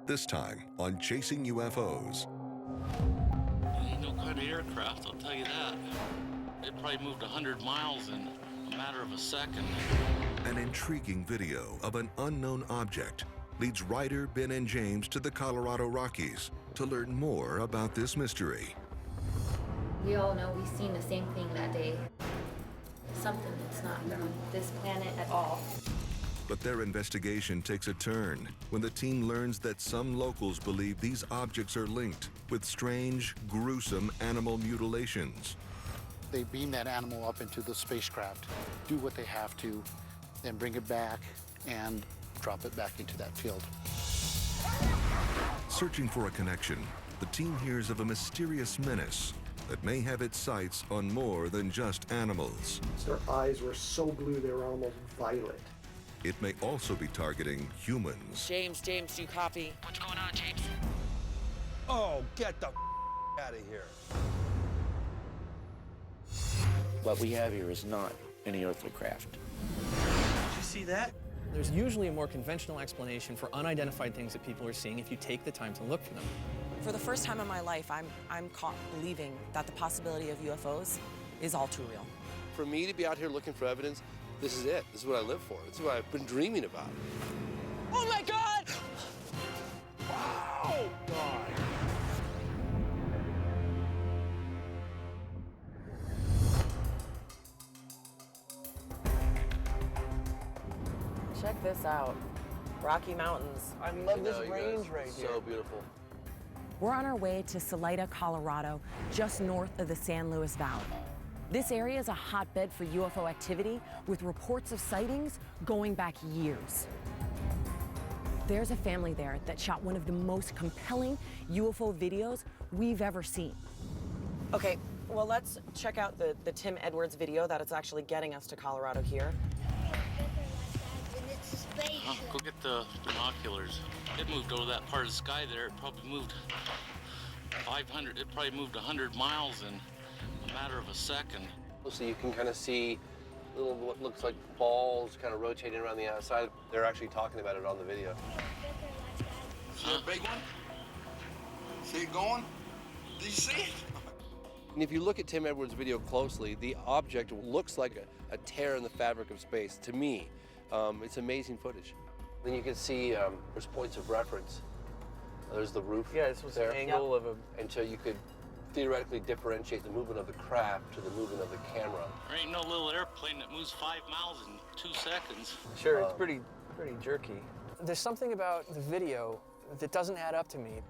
This time on Chasing UFOs. Ain't no kind of aircraft, I'll tell you that. It probably moved 100 miles in a matter of a second. An intriguing video of an unknown object leads Ryder, Ben, and James to the Colorado Rockies to learn more about this mystery. We all know we've seen the same thing that day. Something that's not from this planet at all. But their investigation takes a turn when the team learns that some locals believe these objects are linked with strange, gruesome animal mutilations. They beam that animal up into the spacecraft, do what they have to, then bring it back and drop it back into that field. Searching for a connection, the team hears of a mysterious menace that may have its sights on more than just animals. Their eyes were so blue they were almost violet. It may also be targeting humans. James, do you copy? What's going on, James? Oh, get the out of here. What we have here is not any earthly craft. Did you see that? There's usually a more conventional explanation for unidentified things that people are seeing if you take the time to look for them. For the first time in my life, I'm caught believing that the possibility of UFOs is all too real. For me to be out here looking for evidence, this is it. This is what I live for. This is what I've been dreaming about. Oh my God! Oh, God. Check this out. Rocky Mountains. I love this range right here. So beautiful. We're on our way to Salida, Colorado, just north of the San Luis Valley. This area is a hotbed for UFO activity with reports of sightings going back years. There's a family there that shot one of the most compelling UFO videos we've ever seen. Okay, well, let's check out the Tim Edwards video that is actually getting us to Colorado here. Go get the binoculars. It moved over that part of the sky there. It probably moved 500, it probably moved 100 miles in a matter of a second. So you can kind of see little what looks like balls kind of rotating around the outside. They're actually talking about it on the video. See a big one? See it going? Did you see it? And if you look at Tim Edwards' video closely, the object looks like a tear in the fabric of space. To me, it's amazing footage. Then you can see there's points of reference. There's the roof. Yeah, this was there. an angle of a... And so you could theoretically differentiate the movement of the craft to the movement of the camera. There ain't no little airplane that moves 5 miles in 2 seconds. Sure, it's pretty jerky. There's something about the video that doesn't add up to me.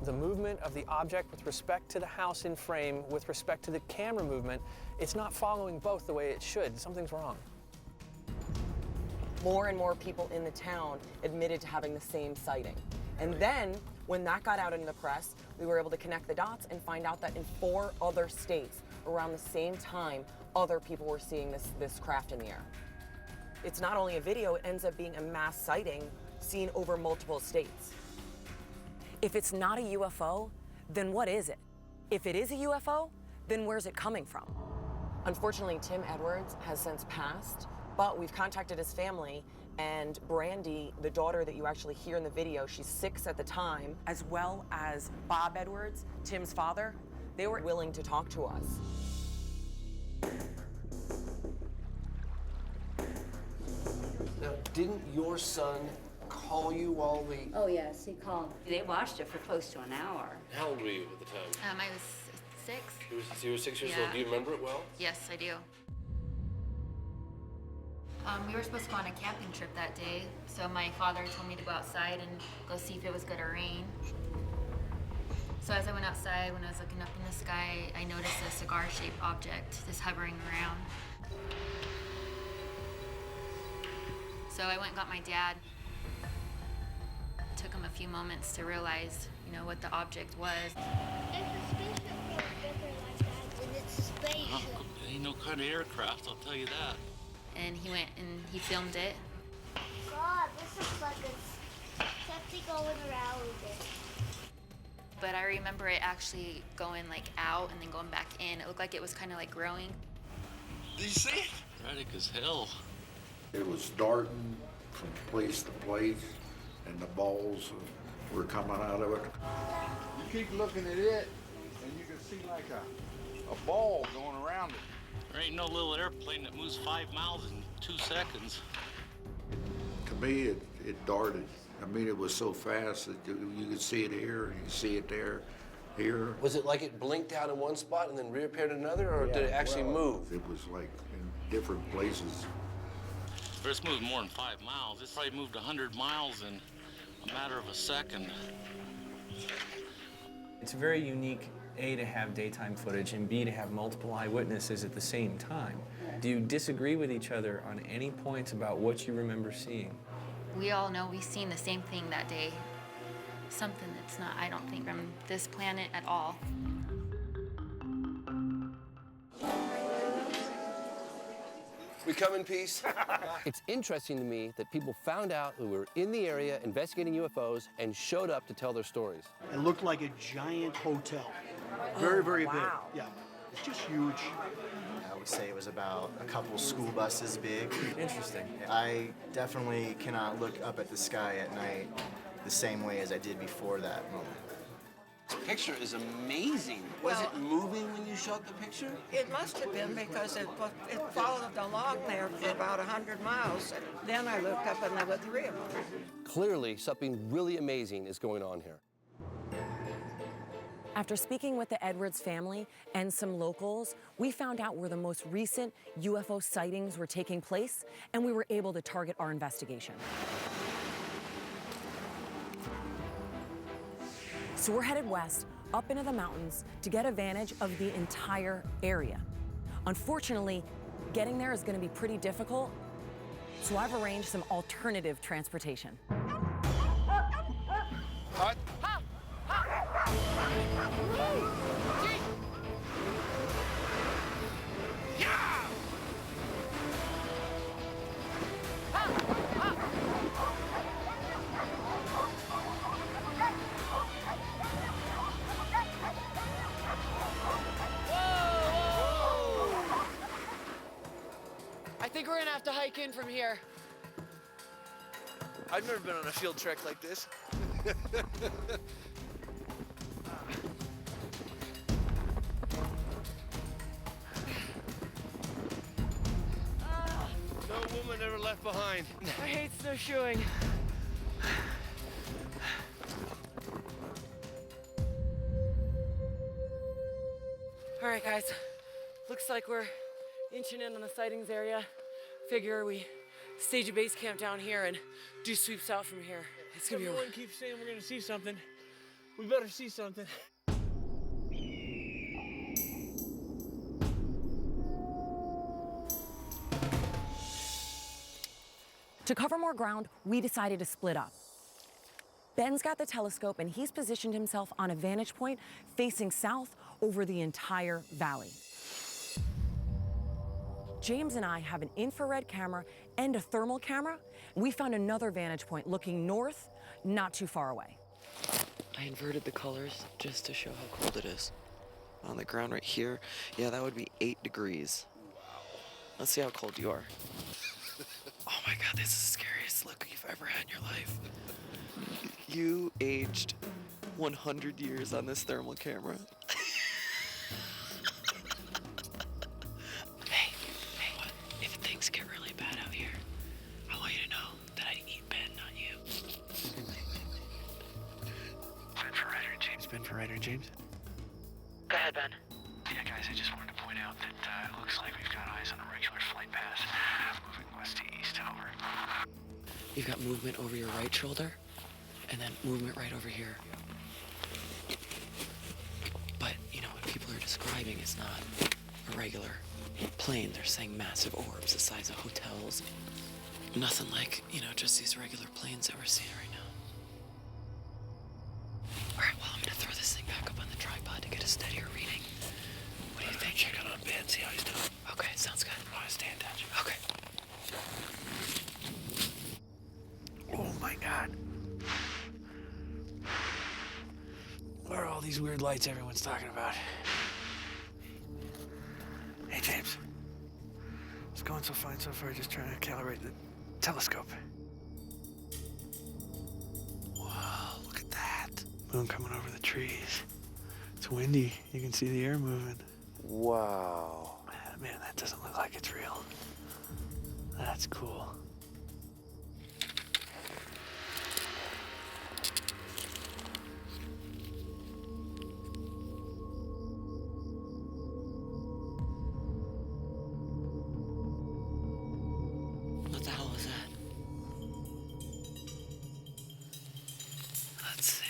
The movement of the object with respect to the house in frame, with respect to the camera movement, it's not following both the way it should. Something's wrong. More and more people in the town admitted to having the same sighting. And then, when that got out into the press, we were able to connect the dots and find out that in 4 other states, around the same time, other people were seeing this craft in the air. It's not only a video, it ends up being a mass sighting seen over multiple states. If it's not a UFO, then what is it? If it is a UFO, then where's it coming from? Unfortunately, Tim Edwards has since passed, but we've contacted his family, and Brandy, the daughter that you actually hear in the video, she's 6 at the time, as well as Bob Edwards, Tim's father, they were willing to talk to us. Now, didn't your son call you while the... Oh, yes, he called. They watched it for close to an hour. How old were you at the time? I was 6. You were 6 years old. Do you remember it well? Yes, I do. We were supposed to go on a camping trip that day, so my father told me to go outside and go see if it was gonna rain. So as I went outside, when I was looking up in the sky, I noticed a cigar-shaped object just hovering around. So I went and got my dad. It took him a few moments to realize, what the object was. It's a spaceship like that, and it's a spaceship. It ain't no kind of aircraft, I'll tell you that. And he went and he filmed it. God, this looks like it's something going around with it. But I remember it actually going out and then going back in. It looked like it was kind of growing. Did you see it? Erratic as hell. It was darting from place to place. and the balls were coming out of it. You keep looking at it, and you can see like a ball going around it. There ain't no little airplane that moves 5 miles in 2 seconds. To me, it darted. I mean, it was so fast that you could see it here, and you could see it there, here. Was it like it blinked out in one spot and then reappeared in another, or did it actually move? It was like in different places. If it's moved more than 5 miles, it's probably moved 100 miles in a matter of a second. It's very unique, A, to have daytime footage, and B, to have multiple eyewitnesses at the same time. Do you disagree with each other on any points about what you remember seeing? We all know we've seen the same thing that day. Something that's not, I don't think, from this planet at all. We come in peace. It's interesting to me that people found out who were in the area investigating UFOs and showed up to tell their stories. It looked like a giant hotel. Very, very big. Yeah, it's just huge. I would say it was about a couple school buses big. Interesting. I definitely cannot look up at the sky at night the same way as I did before that moment. This picture is amazing. Was it moving when you shot the picture? It must have been because it followed along there for about 100 miles. Then I looked up and there were 3 of them. Clearly, something really amazing is going on here. After speaking with the Edwards family and some locals, we found out where the most recent UFO sightings were taking place, and we were able to target our investigation. So we're headed west, up into the mountains, to get a vantage of the entire area. Unfortunately, getting there is going to be pretty difficult, so I've arranged some alternative transportation. Hut. I think we're gonna have to hike in from here. I've never been on a field trek like this. No woman ever left behind. I hate snowshoeing. All right, guys. Looks like we're inching in on the sightings area. Figure we stage a base camp down here and do sweeps out from here. It's gonna be. Everyone keeps saying we're gonna see something. We better see something. To cover more ground, we decided to split up. Ben's got the telescope and he's positioned himself on a vantage point facing south over the entire valley. James and I have an infrared camera and a thermal camera. We found another vantage point looking north, not too far away. I inverted the colors just to show how cold it is. On the ground right here, yeah, that would be 8 degrees. Let's see how cold you are. Oh my God, this is the scariest look you've ever had in your life. You aged 100 years on this thermal camera. Hey, what? If things get really bad out here, I want you to know that I eat Ben, not you. Ben for Ryder and James. Ben for Ryder and James. Go ahead, Ben. Yeah, guys, I just wanted to point out that it looks like we've got eyes on a regular flight path moving west to east. Over. You've got movement over your right shoulder, and then movement right over here. But, you know, what people are describing is not a regular plane. They're saying massive orbs the size of hotels. Nothing like, you know, just these regular planes that we're seeing right now. All right, well, I'm gonna throw this thing back up on the tripod to get a steadier reading. What do you think? Check it on Ben, see how he's doing. Okay, sounds good. I want to stay in touch. Okay. Oh my God. Where are all these weird lights everyone's talking about? Hey, James. It's going so fine so far, just trying to calibrate the telescope. Moon coming over the trees. It's windy. You can see the air moving. Wow. Man, that doesn't look like it's real. That's cool. What the hell was that? Let's see.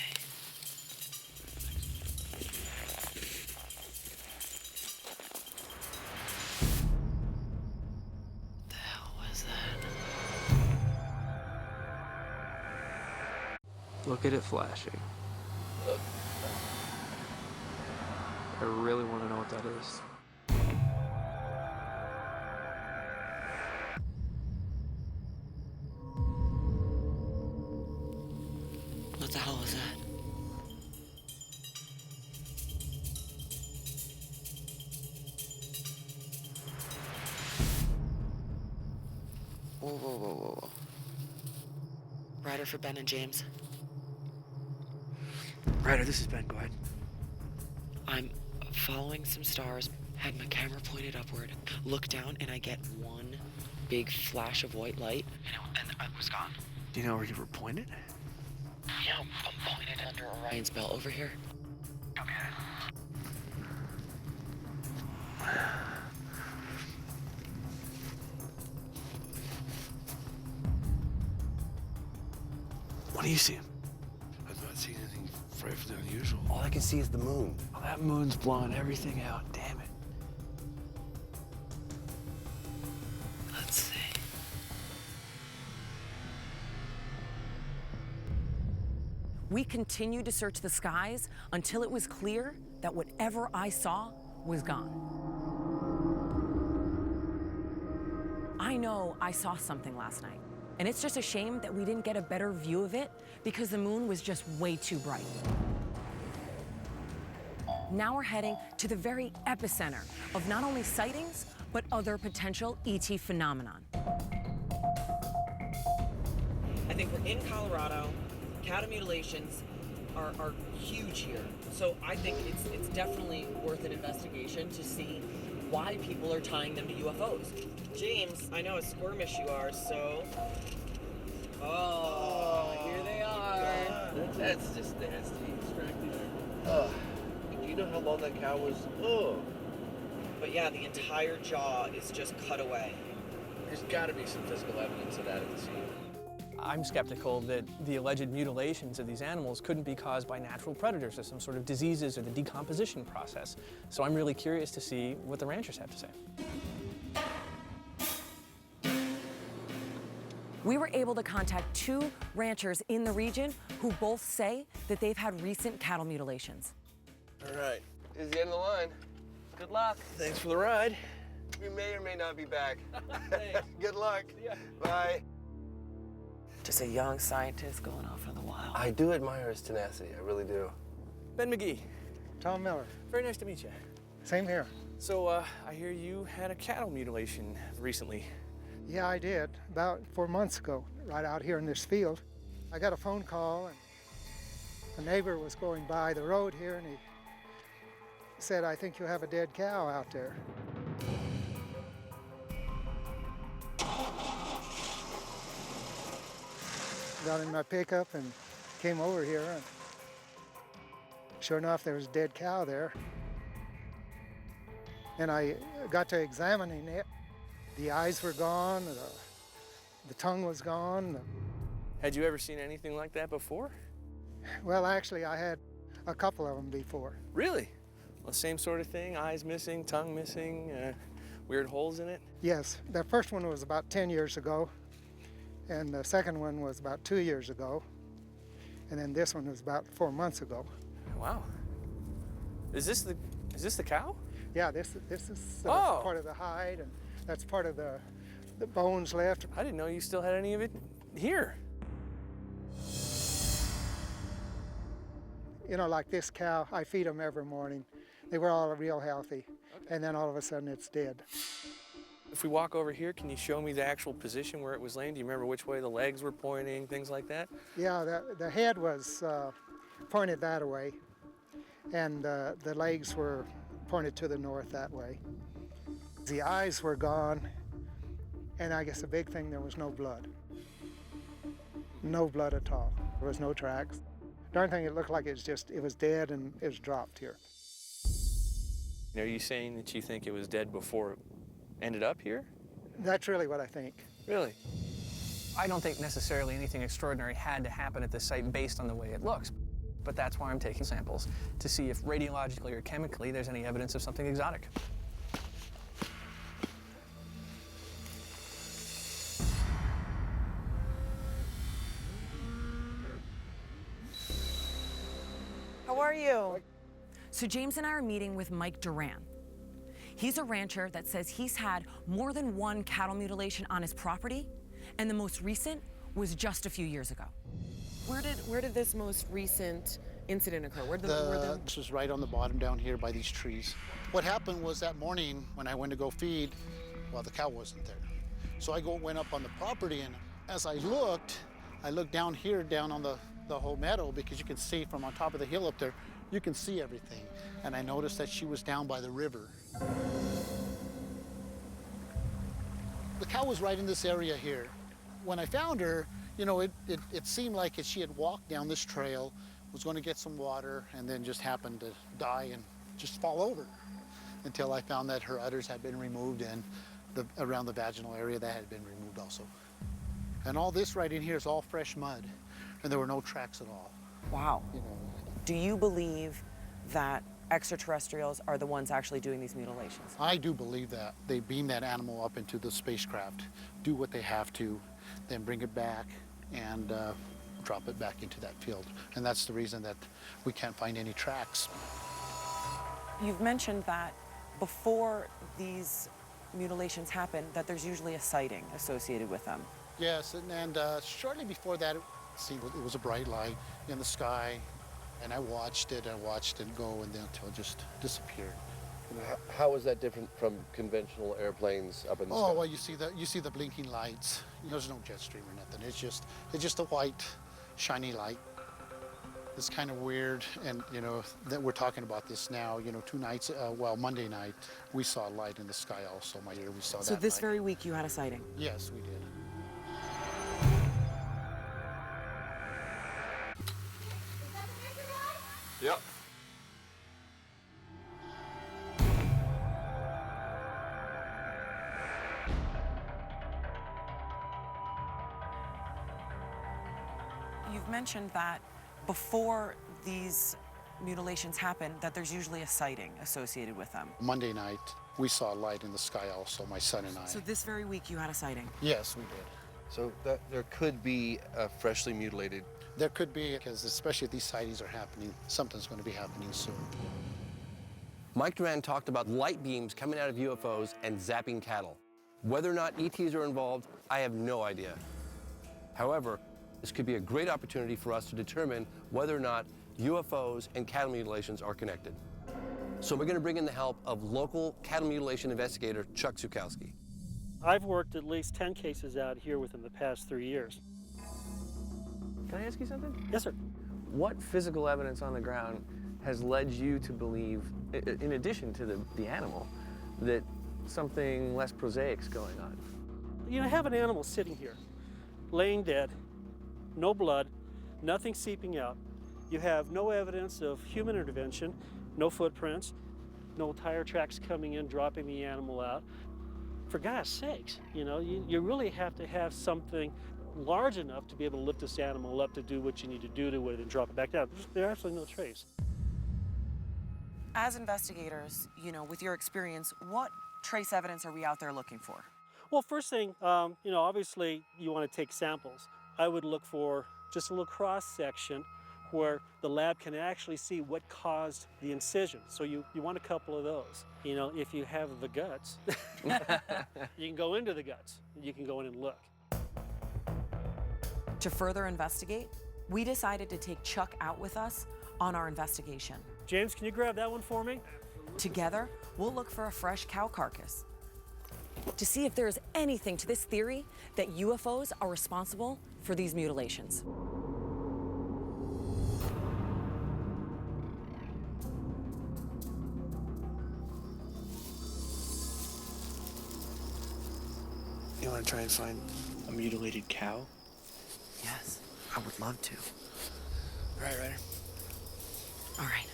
The hell was that? Look at it flashing. I really want to know what that is. What the hell was that? Whoa, whoa, whoa, whoa, whoa. Ryder for Ben and James. Ryder, this is Ben. Go ahead. I'm following some stars, had my camera pointed upward, look down, and I get one big flash of white light, and it was gone. Do you know where you were pointed? Yeah, I'm pointed under Orion's belt over here. Copy that. What do you see? I've not seen anything frightfully unusual. All I can see is the moon. Oh, that moon's blowing everything out. Damn it. Let's see. We continued to search the skies until it was clear that whatever I saw was gone. I know I saw something last night, and it's just a shame that we didn't get a better view of it because the moon was just way too bright. Now we're heading to the very epicenter of not only sightings, but other potential ET phenomenon. I think we're in Colorado. Cattle mutilations are huge here. So I think it's definitely worth an investigation to see why people are tying them to UFOs. James, I know how squirmish you are, so... Oh, here they are. That's just nasty. Do you know how long that cow was? But yeah, the entire jaw is just cut away. There's got to be some physical evidence of that at the scene. I'm skeptical that the alleged mutilations of these animals couldn't be caused by natural predators or some sort of diseases or the decomposition process. So I'm really curious to see what the ranchers have to say. We were able to contact 2 ranchers in the region who both say that they've had recent cattle mutilations. All right, this is the end of the line. Good luck. Thanks for the ride. We may or may not be back. Good luck. Yeah. Bye. Just a young scientist going off in the wild. I do admire his tenacity, I really do. Ben McGee. Tom Miller. Very nice to meet you. Same here. So, I hear you had a cattle mutilation recently. Yeah, I did, about 4 months ago, right out here in this field. I got a phone call, and a neighbor was going by the road here, and he said, "I think you have a dead cow out there." Got in my pickup and came over here, and sure enough, there was a dead cow there. And I got to examining it. The eyes were gone, the tongue was gone. Had you ever seen anything like that before? Well, actually, I had a couple of them before. Really? Well, same sort of thing, eyes missing, tongue missing, weird holes in it? Yes, the first one was about 10 years ago, and the second one was about 2 years ago, and then this one was about 4 months ago. Wow. Is this the cow? Yeah, this is part of the hide, and that's part of the bones left. I didn't know you still had any of it here. You know, like this cow, I feed them every morning. They were all real healthy, and then all of a sudden it's dead. If we walk over here, can you show me the actual position where it was laying? Do you remember which way the legs were pointing, things like that? Yeah, the head was pointed that way, and the legs were pointed to the north that way. The eyes were gone, and I guess the big thing, there was no blood. No blood at all. There was no tracks. Darn thing, it looked like it was dead and it was dropped here. Are you saying that you think it was dead before it ended up here? That's really what I think. Really? I don't think necessarily anything extraordinary had to happen at this site based on the way it looks. But that's why I'm taking samples, to see if radiologically or chemically there's any evidence of something exotic. How are you? So James and I are meeting with Mike Duran. He's a rancher that says he's had more than one cattle mutilation on his property, and the most recent was just a few years ago. Where did this most recent incident occur? This was right on the bottom down here by these trees. What happened was that morning when I went to go feed, well, the cow wasn't there. So I went up on the property, and as I looked down here, down on the whole meadow, because you can see from on top of the hill up there, you can see everything. And I noticed that she was down by the river. The cow was right in this area here. When I found her, you know, it seemed like she had walked down this trail, was going to get some water, and then just happened to die and just fall over, until I found that her udders had been removed, and around the vaginal area that had been removed also. And all this right in here is all fresh mud, and there were no tracks at all. Wow. You know. Do you believe that extraterrestrials are the ones actually doing these mutilations? I do believe that. They beam that animal up into the spacecraft, do what they have to, then bring it back and drop it back into that field. And that's the reason that we can't find any tracks. You've mentioned that before these mutilations happen, that there's usually a sighting associated with them. Yes, and shortly before that, it was a bright light in the sky, and I watched it go, and then until it just disappeared. How is that different from conventional airplanes up in the sky? Oh, well, you see the blinking lights. There's no jet stream or nothing. It's just a white, shiny light. It's kind of weird, and you know that we're talking about this now. You know, 2 nights, Monday night, we saw a light in the sky also. We saw that. So this very week you had a sighting? Yes, we did. Yep. You've mentioned that before these mutilations happen, that there's usually a sighting associated with them. Monday night, we saw a light in the sky also, my son and I. So this very week you had a sighting? Yes, we did. So there could be a freshly mutilated. There could be, because especially if these sightings are happening, something's going to be happening soon. Mike Duran talked about light beams coming out of UFOs and zapping cattle. Whether or not ETs are involved, I have no idea. However, this could be a great opportunity for us to determine whether or not UFOs and cattle mutilations are connected. So we're going to bring in the help of local cattle mutilation investigator Chuck Zukowski. I've worked at least 10 cases out here within the past 3 years. Can I ask you something? Yes, sir. What physical evidence on the ground has led you to believe, in addition to the animal, that something less prosaic is going on? You know, have an animal sitting here, laying dead, no blood, nothing seeping out. You have no evidence of human intervention, no footprints, no tire tracks coming in, dropping the animal out. For God's sakes, you know, you really have to have something large enough to be able to lift this animal up to do what you need to do to it and drop it back down. There's absolutely no trace. As investigators, you know, with your experience, what trace evidence are we out there looking for? Well, first thing, you know, obviously you want to take samples. I would look for just a little cross section where the lab can actually see what caused the incision. So you want a couple of those. You know, if you have the guts, you can go into the guts. You can go in and look. To further investigate, we decided to take Chuck out with us on our investigation. James, can you grab that one for me? Together, we'll look for a fresh cow carcass to see if there is anything to this theory that UFOs are responsible for these mutilations. Want to try and find a mutilated cow? Yes, I would love to. All right, Ryder. All right,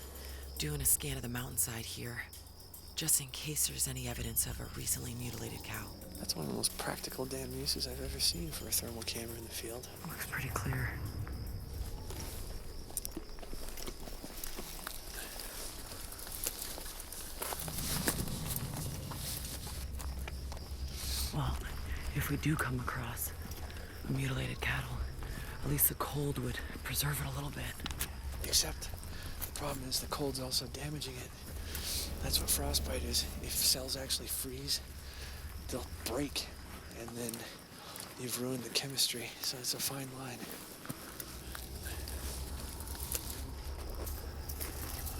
doing a scan of the mountainside here, just in case there's any evidence of a recently mutilated cow. That's one of the most practical damn uses I've ever seen for a thermal camera in the field. Looks pretty clear. Well, if we do come across a mutilated cattle, at least the cold would preserve it a little bit. Except the problem is the cold's also damaging it. That's what frostbite is. If cells actually freeze, they'll break, and then you've ruined the chemistry, so it's a fine line.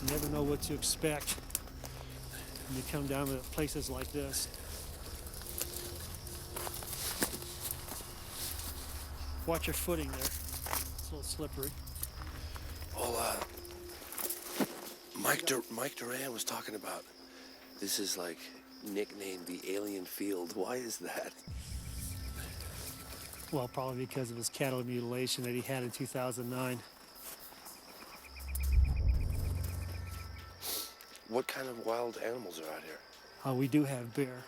You never know what to expect when you come down to places like this. Watch your footing there. It's a little slippery. Well, Mike Duran was talking about this is like nicknamed the alien field. Why is that? Well, probably because of his cattle mutilation that he had in 2009. What kind of wild animals are out here? We do have bear.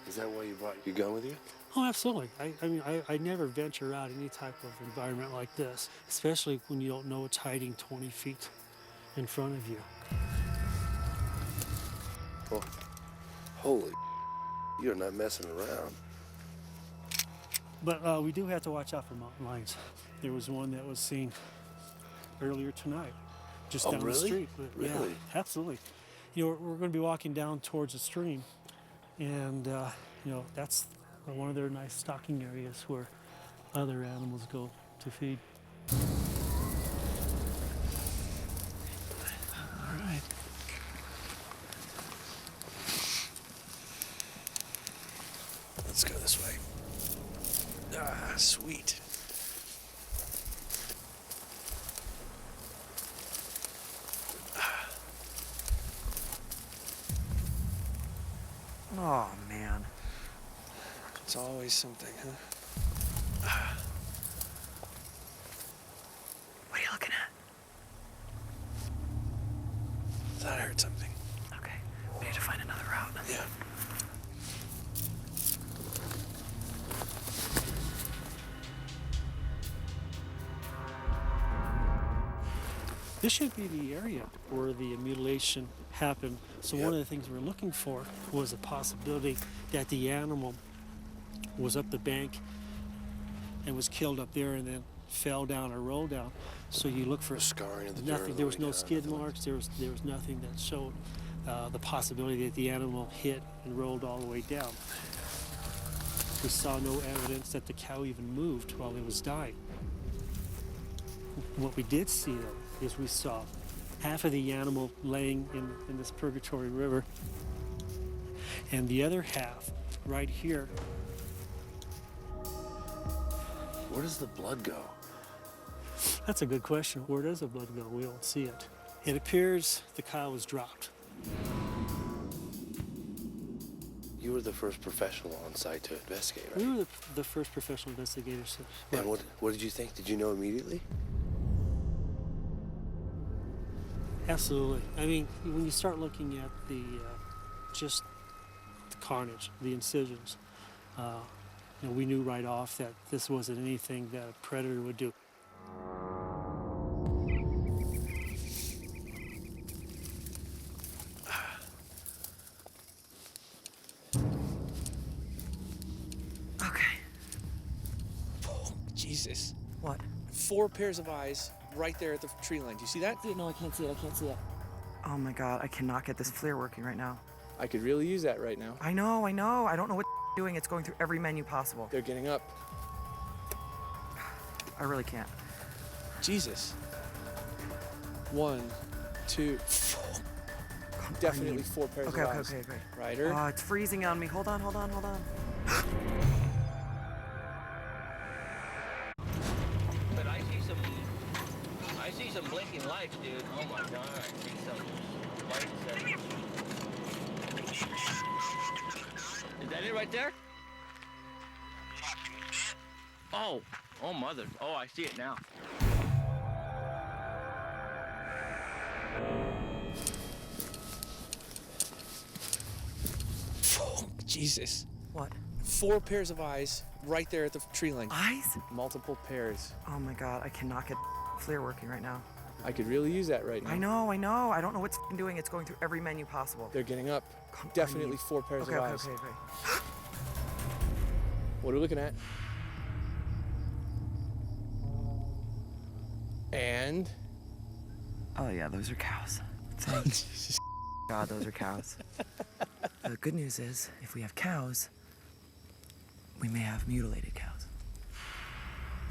Is that why you brought your gun with you? Oh, absolutely. I never venture out any type of environment like this, especially when you don't know it's hiding 20 feet in front of you. Oh, holy, you're not messing around. But we do have to watch out for mountain lions. There was one that was seen earlier tonight, just down the street. But, Really? Yeah, absolutely. You know, we're going to be walking down towards the stream, and you know, that's one of their nice stocking areas where other animals go to feed. All right. Let's go this way. Ah, sweet. Oh, man. It's always something, huh? What are you looking at? Thought I heard something. Okay, we need to find another route. Yeah. This should be the area where the mutilation happened. So one of the things we're looking for was a possibility that the animal was up the bank and was killed up there and then fell down or rolled down. So you look for scarring of the nothing. dirt There was no going skid marks. There was nothing that showed the possibility that the animal hit and rolled all the way down. We saw no evidence that the cow even moved while it was dying. What we did see, though, is we saw half of the animal laying in this purgatory river, and the other half right here. Where does the blood go? That's a good question. Where does the blood go? We don't see it. It appears the cow was dropped. You were the first professional on site to investigate, right? We were the first professional investigators. And what did you think? Did you know immediately? Absolutely. I mean, when you start looking at the just the carnage, the incisions, you know, we knew right off that this wasn't anything that a predator would do. Okay. Oh, Jesus. What? 4 pairs of eyes right there at the tree line. Do you see that? No, I can't see it. I can't see it. Oh my God, I cannot get this FLIR working right now. I could really use that right now. I know. I don't know what doing. It's going through every menu possible. They're getting up. I really can't. Jesus. 1, 2, 4. Definitely 4 pairs of eyes. Okay. Ryder. It's freezing on me. Hold on. But I see some blinking lights, dude. Oh my God, I see some lights there. Is that it right there? Oh, oh mother. Oh, I see it now. Oh, Jesus. What? 4 pairs of eyes right there at the tree line. Eyes? Multiple pairs. Oh my God, I cannot get FLIR working right now. I could really use that right now. I know. I don't know what's doing. It's going through every menu possible. They're getting up. Definitely 4 pairs of eyes. Okay. What are we looking at? And? Oh yeah, those are cows. Thank God, those are cows. The good news is, if we have cows, we may have mutilated cows.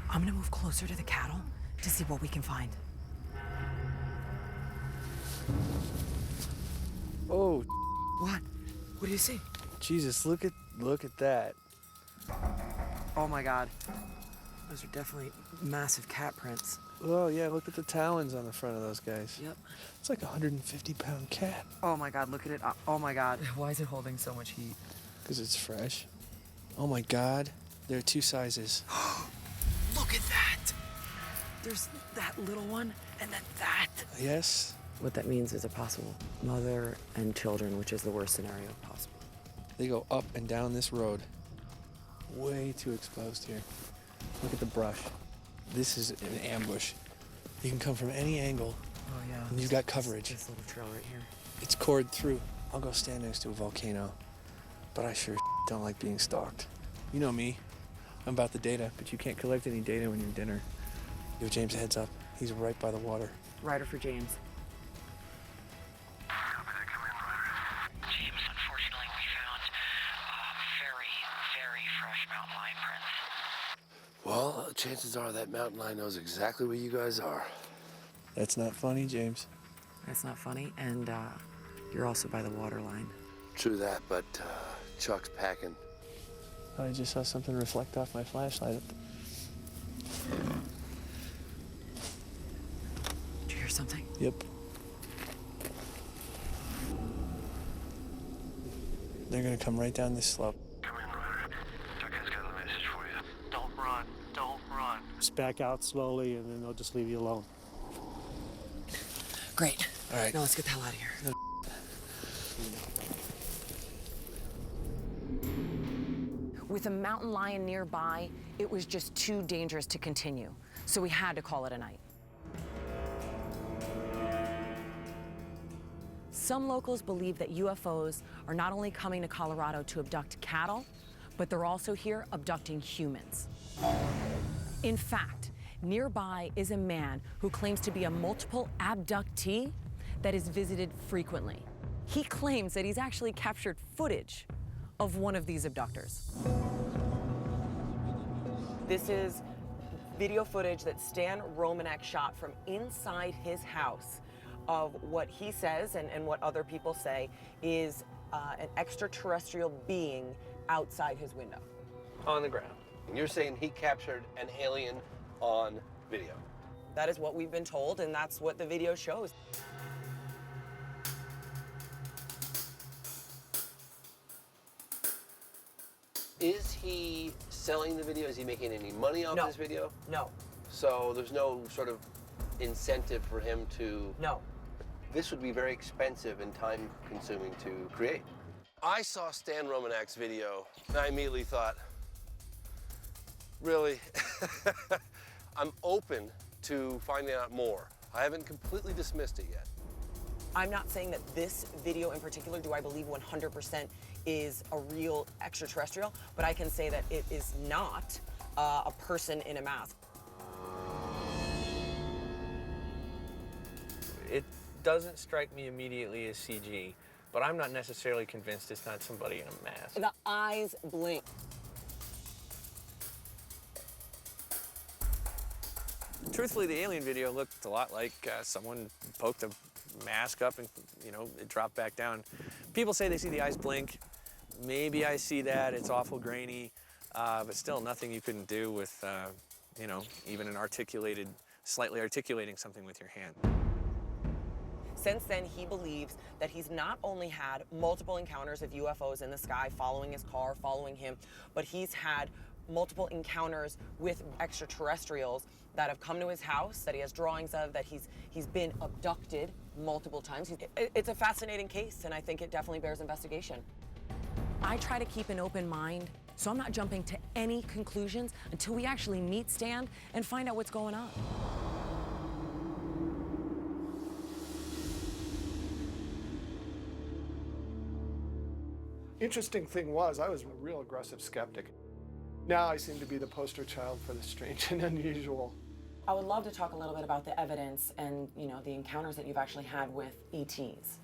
I'm gonna move closer to the cattle to see what we can find. Oh. What? What do you see? Jesus, look at that. Oh my God. Those are definitely massive cat prints. Oh yeah, look at the talons on the front of those guys. Yep. It's like a 150-pound cat. Oh my God, look at it. Oh my God. Why is it holding so much heat? Because it's fresh. Oh my God, there are 2 sizes. Look at that. There's that little one and then that. Yes. What that means is a possible mother and children, which is the worst scenario possible. They go up and down this road. Way too exposed here. Look at the brush. This is an ambush. You can come from any angle. Oh yeah. And you've got coverage. This little trail right here. It's cored through. I'll go stand next to a volcano, but I sure don't like being stalked. You know me. I'm about the data, but you can't collect any data when you're dinner. Give James a heads up. He's right by the water. Rider for James. James, unfortunately, we found very fresh mountain lion prints. Well, chances are that mountain lion knows exactly where you guys are. That's not funny, James. That's not funny, and you're also by the water line. True that, but Chuck's packing. I just saw something reflect off my flashlight. Did you hear something? Yep. They're gonna come right down this slope. Come in, Ryder. Chuck has got a message for you. Don't run. Just back out slowly, and then they'll just leave you alone. Great. All right. Now let's get the hell out of here. With a mountain lion nearby, it was just too dangerous to continue, so we had to call it a night. Some locals believe that UFOs are not only coming to Colorado to abduct cattle, but they're also here abducting humans. In fact, nearby is a man who claims to be a multiple abductee that is visited frequently. He claims that he's actually captured footage of one of these abductors. This is video footage that Stan Romanek shot from inside his house of what he says and what other people say is an extraterrestrial being outside his window. On the ground. And you're saying he captured an alien on video? That is what we've been told, and that's what the video shows. Is he selling the video? Is he making any money off this video? No. So there's no sort of incentive for him to... No. This would be very expensive and time-consuming to create. I saw Stan Romanek's video, and I immediately thought, really? I'm open to finding out more. I haven't completely dismissed it yet. I'm not saying that this video in particular, do I believe 100% is a real extraterrestrial, but I can say that it is not a person in a mask. It doesn't strike me immediately as CG, but I'm not necessarily convinced it's not somebody in a mask. The eyes blink. Truthfully, the alien video looked a lot like someone poked a mask up and, you know, it dropped back down. People say they see the eyes blink. Maybe I see that. It's awful grainy, but still nothing you couldn't do with, you know, even an articulated, slightly articulating something with your hand. Since then, he believes that he's not only had multiple encounters of UFOs in the sky, following his car, following him, but he's had multiple encounters with extraterrestrials that have come to his house, that he has drawings of, that he's been abducted multiple times. It's a fascinating case, and I think it definitely bears investigation. I try to keep an open mind, so I'm not jumping to any conclusions until we actually meet Stan and find out what's going on. Interesting thing was, I was a real aggressive skeptic. Now I seem to be the poster child for the strange and unusual. I would love to talk a little bit about the evidence and, the encounters that you've actually had with ETs.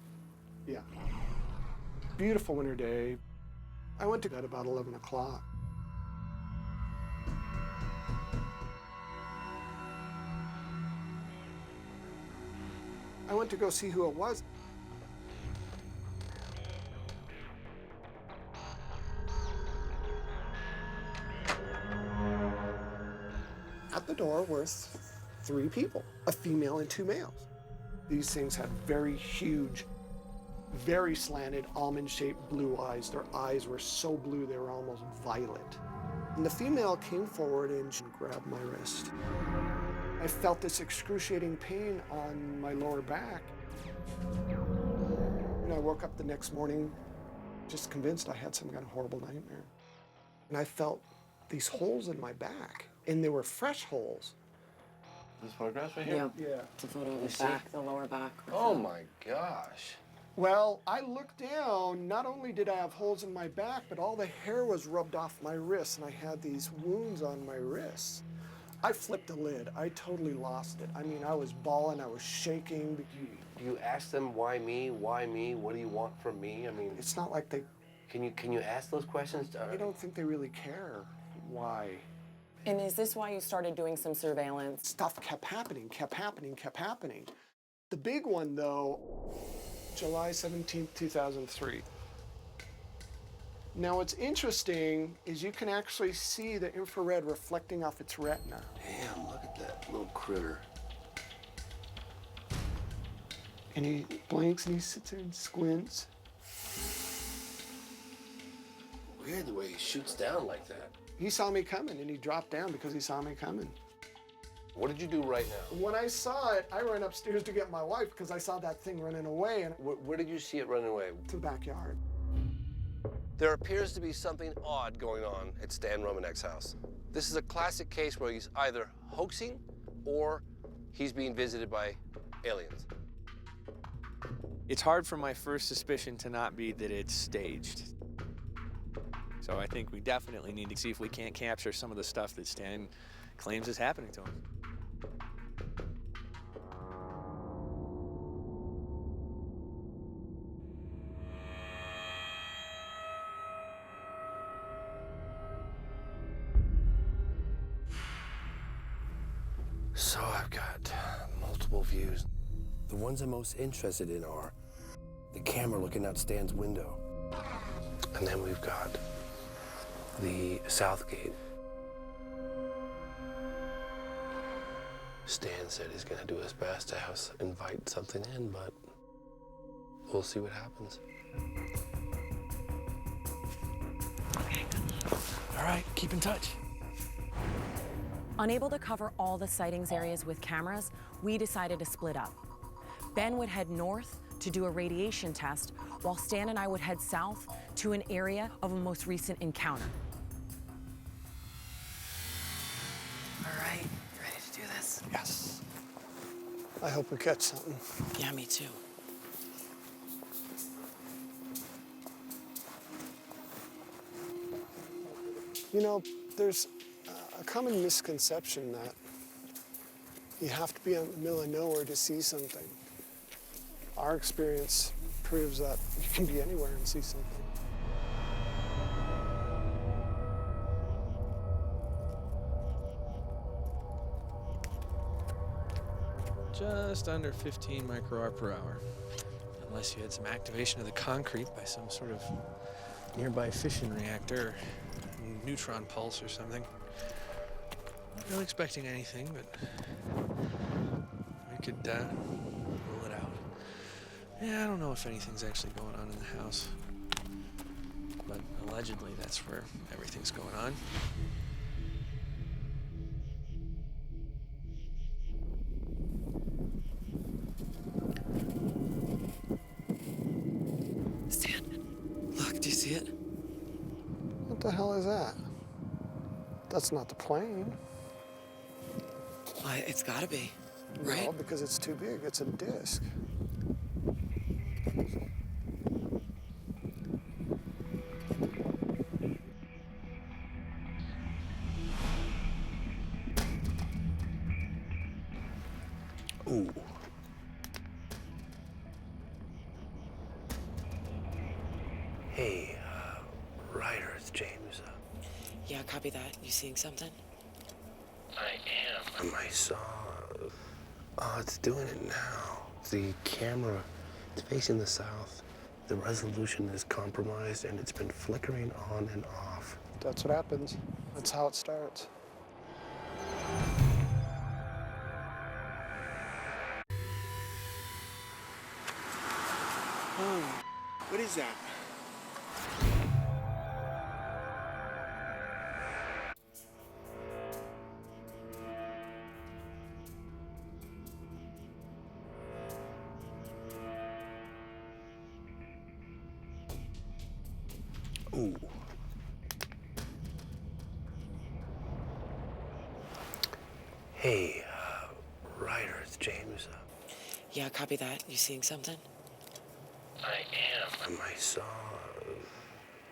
Yeah. Beautiful winter day. I went to bed about 11 o'clock. I went to go see who it was. At the door were three people, a female and two males. These things had very huge, very slanted, almond-shaped blue eyes. Their eyes were so blue they were almost violet. And the female came forward and grabbed my wrist. I felt this excruciating pain on my lower back. And I woke up the next morning just convinced I had some kind of horrible nightmare. And I felt these holes in my back, and they were fresh holes. This photograph right here? Yeah. It's a photo of the back, the lower back. Oh my gosh. Well, I looked down, not only did I have holes in my back, but all the hair was rubbed off my wrists, and I had these wounds on my wrists. I flipped the lid. I totally lost it. I mean, I was bawling, I was shaking. Do you ask them, why me? Why me? What do you want from me? I mean, it's not like they... Can you ask those questions? I don't think they really care why. And is this why you started doing some surveillance? Stuff kept happening, kept happening, kept happening. The big one, though, July 17th, 2003. Now, what's interesting is you can actually see the infrared reflecting off its retina. Damn, look at that little critter. And he blinks and he sits there and squints. Weird the way he shoots down like that. He saw me coming and he dropped down because he saw me coming. What did you do right now? When I saw it, I ran upstairs to get my wife because I saw that thing running away. And where did you see it running away? To the backyard. There appears to be something odd going on at Stan Romanek's house. This is a classic case where he's either hoaxing or he's being visited by aliens. It's hard for my first suspicion to not be that it's staged. So I think we definitely need to see if we can't capture some of the stuff that Stan claims is happening to him. So I've got multiple views. The ones I'm most interested in are the camera looking out Stan's window. And then we've got the south gate. Stan said he's gonna do his best to invite something in, but we'll see what happens. All right, keep in touch. Unable to cover all the sightings areas with cameras, we decided to split up. Ben would head north to do a radiation test, while Stan and I would head south to an area of a most recent encounter. All right, you ready to do this? Yes. I hope we catch something. Yeah, me too. You know, there's a common misconception that you have to be out in the middle of nowhere to see something. Our experience proves that you can be anywhere and see something. Just under 15 microarc per hour. Unless you had some activation of the concrete by some sort of nearby fission reactor, neutron pulse or something. Not really expecting anything, but we could rule it out. Yeah, I don't know if anything's actually going on in the house, but allegedly that's where everything's going on. see it? What the hell is that? That's not the plane. It's gotta be, right? No, because it's too big. It's a disc. Ooh. Hey, Ryder, it's James. Yeah, copy that. You seeing something? I am. I saw. Oh, it's doing it now. The camera, it's facing the south. The resolution is compromised and it's been flickering on and off. That's what happens. That's how it starts. Oh, what is that? Ooh. Hey, Ryder, it's James. Yeah, copy that. You seeing something? I am. I saw.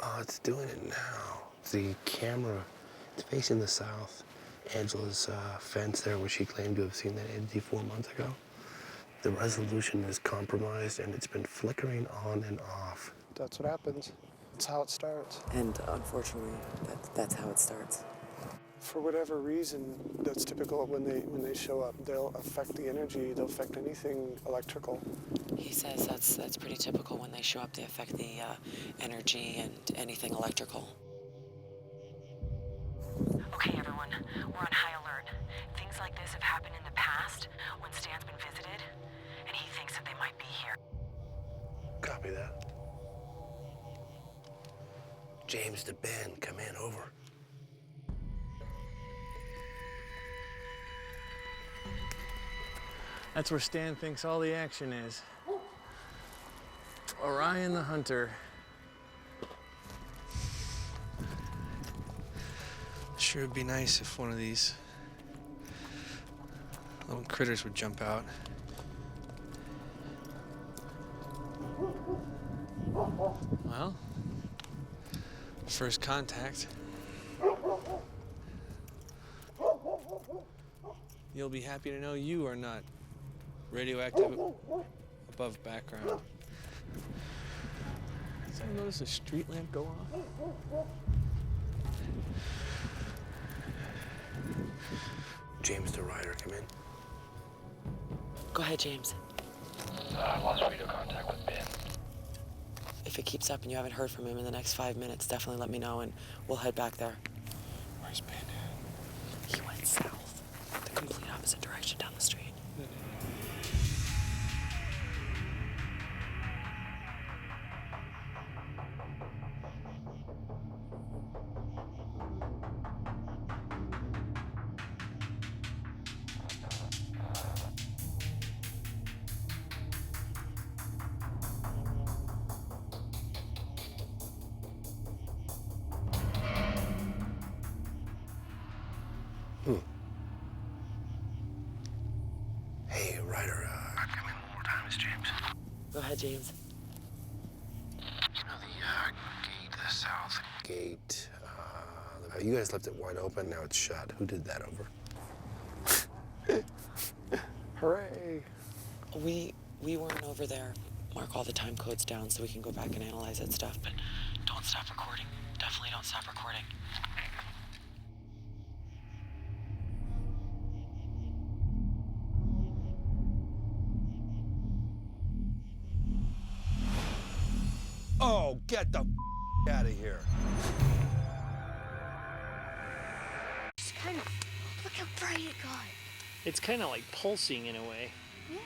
Oh, it's doing it now. The camera, it's facing the south. Angela's fence there where she claimed to have seen that entity 4 months ago. The resolution is compromised and it's been flickering on and off. That's what happens. That's how it starts. And unfortunately, that's how it starts. For whatever reason, that's typical when they show up. They'll affect the energy. They'll affect anything electrical. He says that's pretty typical when they show up. They affect the energy and anything electrical. Okay, everyone, we're on high alert. Things like this have happened in the past when Stan's been visited, and he thinks that they might be here. Copy that. James to Ben, come in, over. That's where Stan thinks all the action is. Orion the Hunter. Sure would be nice if one of these little critters would jump out. Well, first contact. You'll be happy to know you are not radioactive above background. Did I notice a street lamp go off? James to Ryder, come in. Go ahead, James. I lost radio contact with Ben. If it keeps up and you haven't heard from him in the next 5 minutes, definitely let me know and we'll head back there. Where's Ben? He went south, the complete opposite direction down the street. Hey, Ryder, come in one more time, it's James. Go ahead, James. You know the gate, the south gate, you guys left it wide open, now it's shut. Who did that over? Hooray. We weren't over there. Mark all the time codes down so we can go back and analyze that stuff, but don't stop recording. Definitely don't stop recording. Oh, get the out of here. Just kind of, look how bright it got. It's kind of like pulsing in a way. Yeah.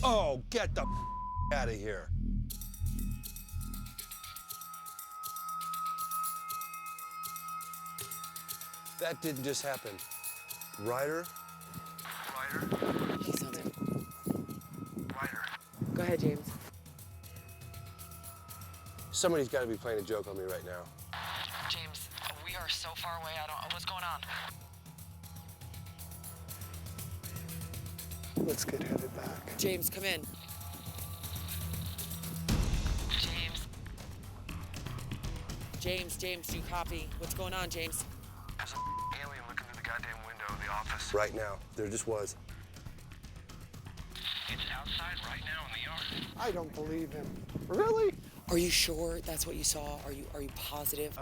Oh, get the out of here. That didn't just happen. Ryder? He sounds it. Ryder. Go ahead, James. Somebody's got to be playing a joke on me right now. James, we are so far away. I don't know what's going on. Let's get headed back. James, come in. James, do you copy? What's going on, James? There's an alien looking through the goddamn window of the office. Right now. There just was. It's outside right now in the yard. I don't believe him. Really? Are you sure that's what you saw? Are you positive?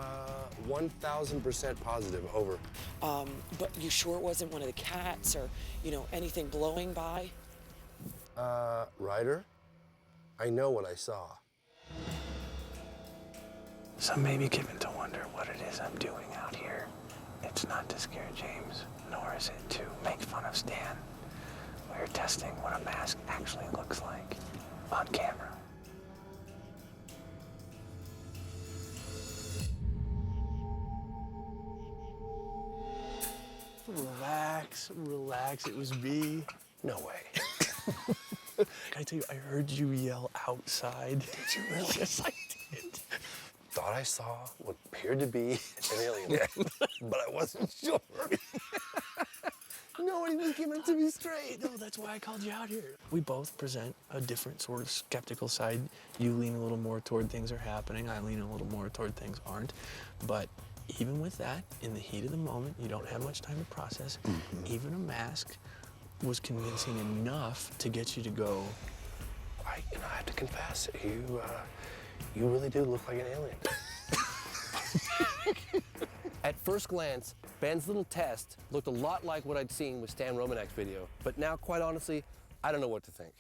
1,000% positive. Over. But you sure it wasn't one of the cats or, anything blowing by? Ryder? I know what I saw. Some may be given to wonder what it is I'm doing out here. It's not to scare James, nor is it to make fun of Stan. We're testing what a mask actually looks like on camera. Relax, it was me. No way. Can I tell you, I heard you yell outside. Did you really? Yes, I did. Thought I saw what appeared to be an alien, but I wasn't sure. Nobody was giving it to me straight. No, that's why I called you out here. We both present a different sort of skeptical side. You lean a little more toward things are happening. I lean a little more toward things aren't. But even with that, in the heat of the moment, you don't have much time to process. Even a mask was convincing enough to get you to go, I have to confess, you really do look like an alien. At first glance, Ben's little test looked a lot like what I'd seen with Stan Romanek's video. But now, quite honestly, I don't know what to think.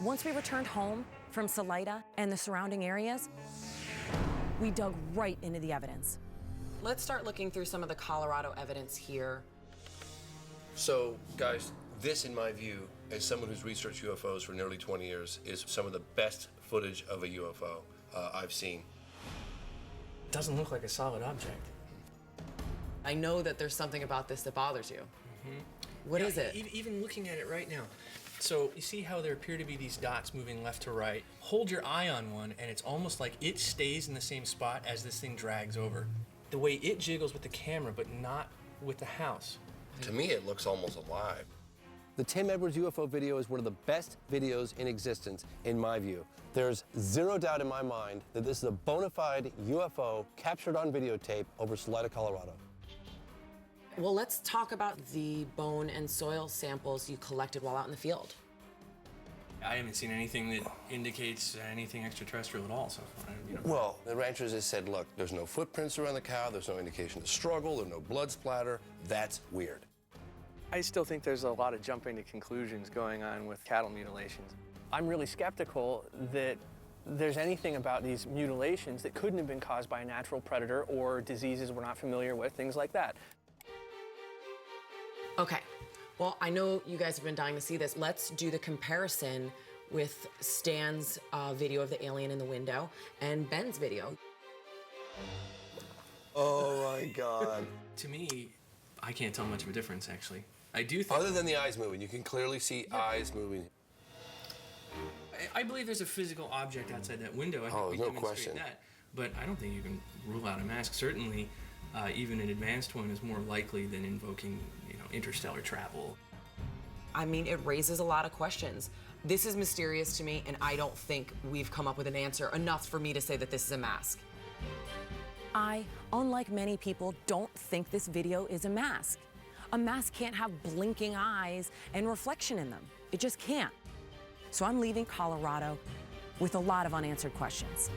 Once we returned home from Salida and the surrounding areas, we dug right into the evidence. Let's start looking through some of the Colorado evidence here. So, guys, this, in my view, as someone who's researched UFOs for nearly 20 years, is some of the best footage of a UFO I've seen. it doesn't look like a solid object. I know that there's something about this that bothers you. What is it? Even looking at it right now. So you see how there appear to be these dots moving left to right. Hold your eye on one, and it's almost like it stays in the same spot as this thing drags over. The way it jiggles with the camera, but not with the house. To me, it looks almost alive. The Tim Edwards UFO video is one of the best videos in existence, in my view. There's zero doubt in my mind that this is a bona fide UFO captured on videotape over Salida, Colorado. Well, let's talk about the bone and soil samples you collected while out in the field. I haven't seen anything that indicates anything extraterrestrial at all so far. Well, the ranchers have said, look, there's no footprints around the cow, there's no indication of struggle, there's no blood splatter. That's weird. I still think there's a lot of jumping to conclusions going on with cattle mutilations. I'm really skeptical that there's anything about these mutilations that couldn't have been caused by a natural predator or diseases we're not familiar with, things like that. Okay, well, I know you guys have been dying to see this. Let's do the comparison with Stan's video of the alien in the window and Ben's video. Oh my God. To me, I can't tell much of a difference, actually. I do think... Other than the eyes moving, you can clearly see eyes moving. I believe there's a physical object outside that window. I think we no demonstrate question. that. But I don't think you can rule out a mask. Certainly, even an advanced one is more likely than invoking, interstellar travel. I mean, it raises a lot of questions. This is mysterious to me, and I don't think we've come up with an answer enough for me to say that this is a mask. I, unlike many people, don't think this video is a mask. A mask can't have blinking eyes and reflection in them. It just can't. So I'm leaving Colorado with a lot of unanswered questions.